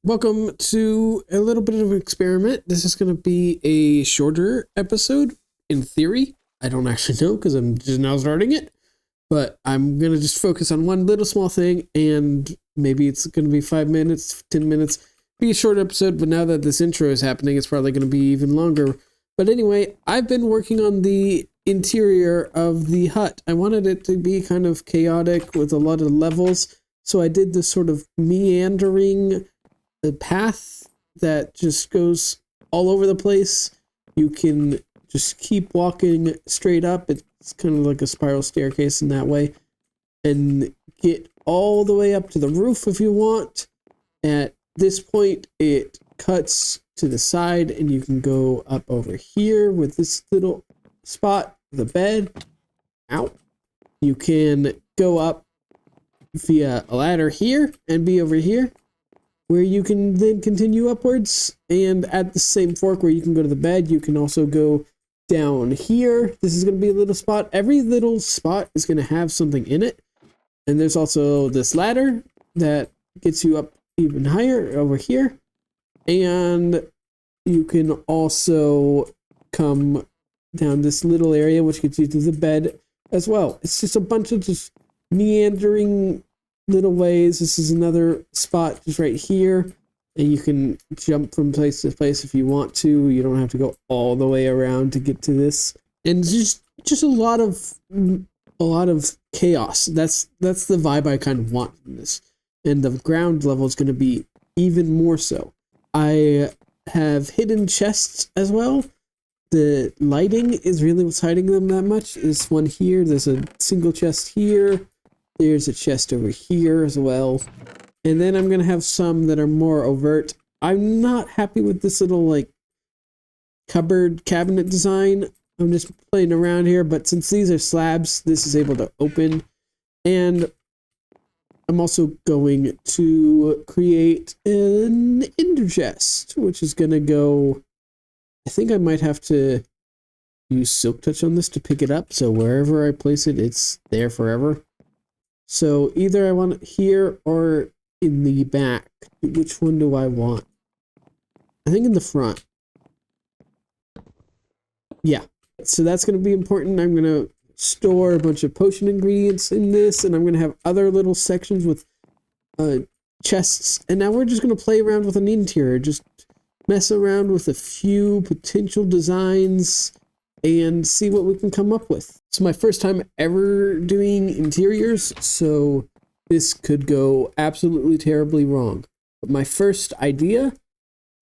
Welcome to a little bit of an experiment. This is going to be a shorter episode in theory. I don't actually know because I'm just now starting it, but I'm going to just focus on one little small thing, and maybe it's going to be 5 minutes, 10 minutes, be a short episode, but now that this intro is happening, it's probably going to be even longer. But anyway, I've been working on the interior of the hut. I wanted it to be kind of chaotic with a lot of levels, so I did this sort of meandering path that just goes all over the place. You can just keep walking straight up. It's kind of like a spiral staircase in that way, and get all the way up to the roof if you want. At this point, it cuts to the side, and you can go up over here with this little spot, the bed. Ow. You can go up via a ladder here and be over here, where you can then continue upwards, and at the same fork where you can go to the bed, you can also go down here. This is going to be a little spot. Every little spot is going to have something in it, and there's also this ladder that gets you up even higher over here, and you can also come down this little area which gets you to the bed as well. It's just a bunch of just meandering little ways. This is another spot just right here, and you can jump from place to place if you want to. You don't have to go all the way around to get to this, and just a lot of chaos. That's the vibe I kind of want from this, and the ground level is going to be even more so. I have hidden chests as well. The lighting is really what's hiding them that much. This one here, there's a single chest here. There's a chest over here as well. And then I'm going to have some that are more overt. I'm not happy with this little like cupboard cabinet design. I'm just playing around here, but since these are slabs, this is able to open. And I'm also going to create an ender chest, which is going to go, I think I might have to use silk touch on this to pick it up. So wherever I place it, it's there forever. So either I want it here or in the back. Which one do I want? I think in the front. Yeah. So that's going to be important. I'm going to store a bunch of potion ingredients in this, and I'm going to have other little sections with chests. And now we're just going to play around with an interior. Just mess around with a few potential designs and see what we can come up with. It's my first time ever doing interiors, so this could go absolutely terribly wrong. But my first idea,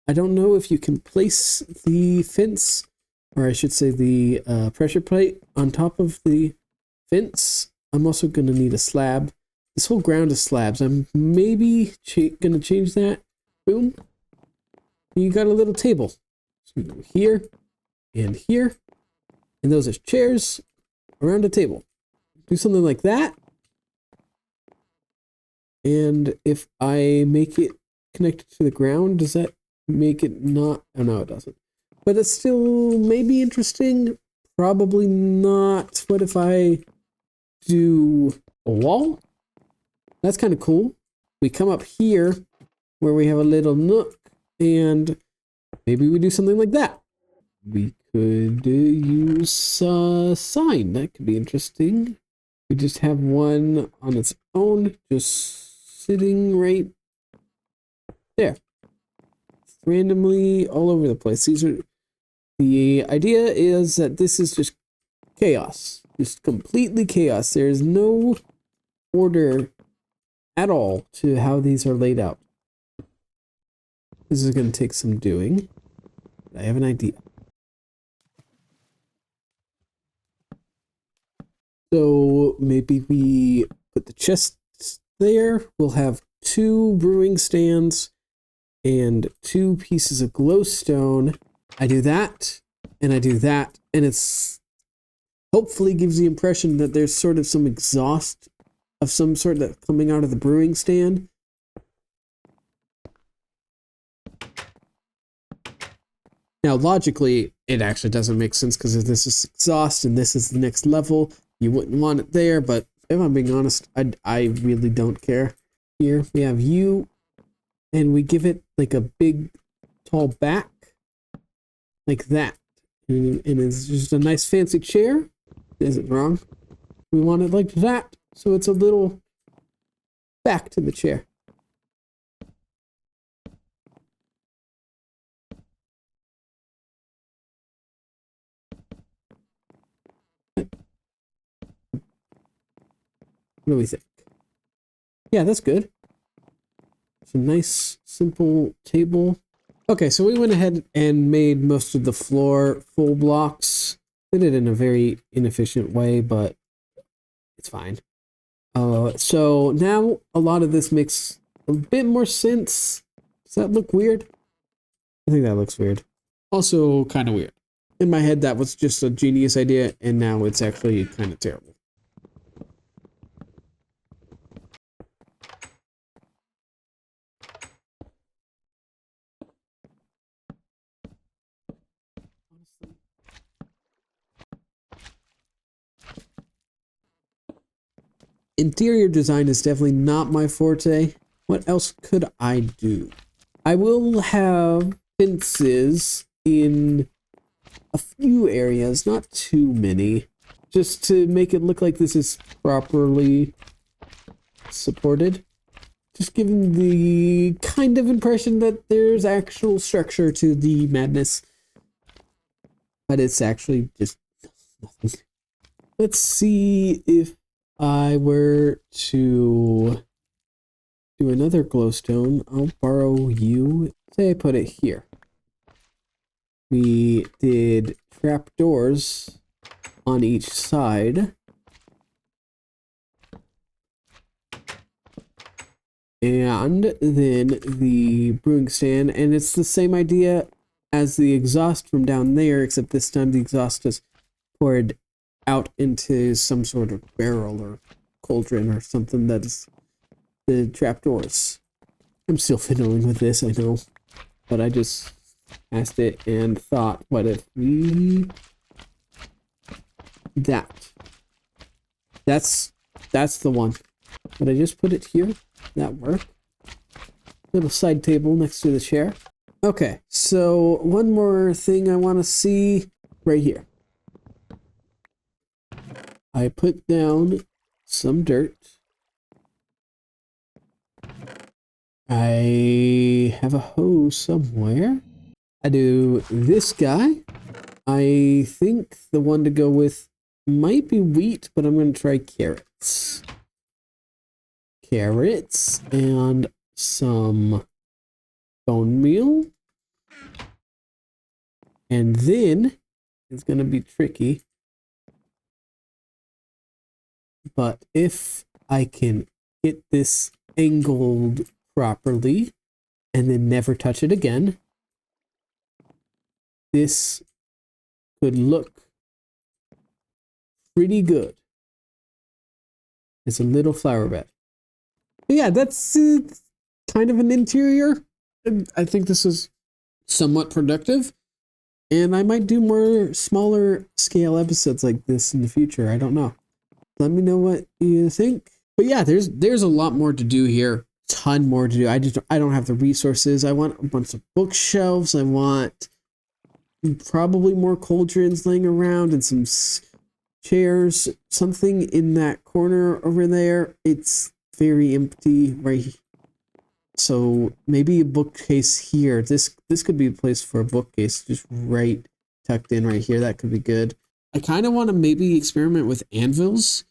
I don't know if you can place the fence, or I should say the pressure plate on top of the fence. I'm also going to need a slab. This whole ground is slabs. I'm maybe going to change that. Boom. You got a little table. So you go here and here. And those are chairs around a table. Do something like that. And if I make it connected to the ground, does that make it not? Oh, no, it doesn't. But it's still maybe interesting. Probably not. What if I do a wall? That's kind of cool. We come up here where we have a little nook, and maybe we do something like that. We could use a sign. That could be interesting. We just have one on its own, just sitting right there. Randomly all over the place. The idea is that this is just chaos. Just completely chaos. There's no order at all to how these are laid out. This is going to take some doing. I have an idea. So maybe we put the chests there. We'll have 2 brewing stands and 2 pieces of glowstone. I do that, and I do that, and it's hopefully gives the impression that there's sort of some exhaust of some sort that's coming out of the brewing stand. Now, logically, it actually doesn't make sense because if this is exhaust and this is the next level, you wouldn't want it there, but if I'm being honest, I really don't care. Here we have you and we give it like a big tall back like that. And it's just a nice fancy chair. Is it wrong? We want it like that, so it's a little back to the chair. What do we think? Yeah, that's good. It's a nice, simple table. Okay, so we went ahead and made most of the floor full blocks. Did it in a very inefficient way, but it's fine. So now a lot of this makes a bit more sense. Does that look weird? I think that looks weird. Also kind of weird. In my head, that was just a genius idea, and now it's actually kind of terrible. Interior design is definitely not my forte. What else could I do? I will have fences in a few areas, not too many, just to make it look like this is properly supported. Just giving the kind of impression that there's actual structure to the madness, but it's actually just nothing. Let's see if I were to do another glowstone. I'll borrow you. Say I put it here. We did trapdoors on each side. And then the brewing stand, and it's the same idea as the exhaust from down there, except this time the exhaust is poured out into some sort of barrel or cauldron or something that is the trapdoors. I'm still fiddling with this, I know, but I just asked it and thought, what if we... That's the one. But I just put it here. That work. Little side table next to the chair. Okay, so one more thing I want to see right here. I put down some dirt. I have a hose somewhere. I do this guy. I think the one to go with might be wheat, but I'm going to try carrots. Carrots and some bone meal. And then it's going to be tricky. But if I can get this angled properly and then never touch it again, this could look pretty good. It's a little flower bed. But yeah, that's kind of an interior. I think this is somewhat productive. And I might do more smaller scale episodes like this in the future. I don't know. Let me know what you think. But yeah, there's a lot more to do here. Ton more to do. I don't have the resources. I want a bunch of bookshelves. I want probably more cauldrons laying around and some chairs. Something in that corner over there. It's very empty right here. So maybe a bookcase here. This could be a place for a bookcase, just right tucked in right here. That could be good. I kind of want to maybe experiment with anvils,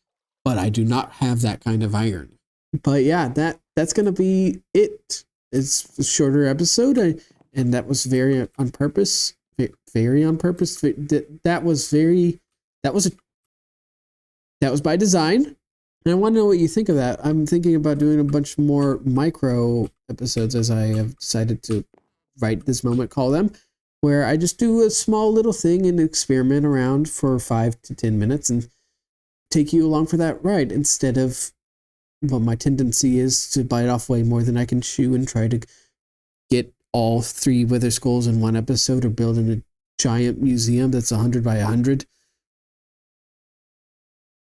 but I do not have that kind of iron. But yeah, that's gonna be it. It's a shorter episode, and that was very on purpose. Very on purpose. That was by design. And I want to know what you think of that. I'm thinking about doing a bunch more micro episodes, as I have decided to right this moment call them, where I just do a small little thing and experiment around for 5 to 10 minutes and take you along for that ride, instead of what my tendency is to bite off way more than I can chew and try to get all 3 Wither Skulls in one episode, or building a giant museum that's 100 by 100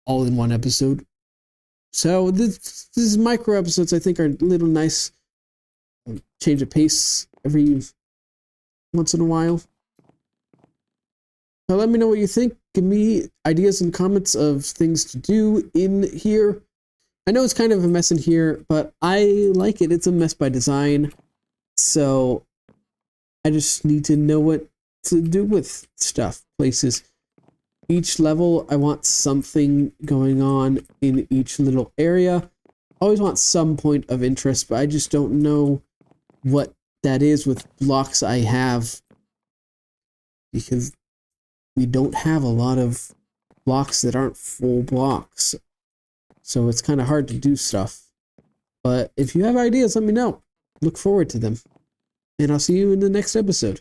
all in one episode. So these micro episodes, I think, are little nice change of pace every once in a while. Now let me know what you think. Give me ideas and comments of things to do in here. I know it's kind of a mess in here, but I like it. It's a mess by design. So I just need to know what to do with stuff, places. Each level, I want something going on in each little area. I always want some point of interest, but I just don't know what that is with blocks I have, because we don't have a lot of blocks that aren't full blocks. So it's kind of hard to do stuff. But if you have ideas, let me know. Look forward to them. And I'll see you in the next episode.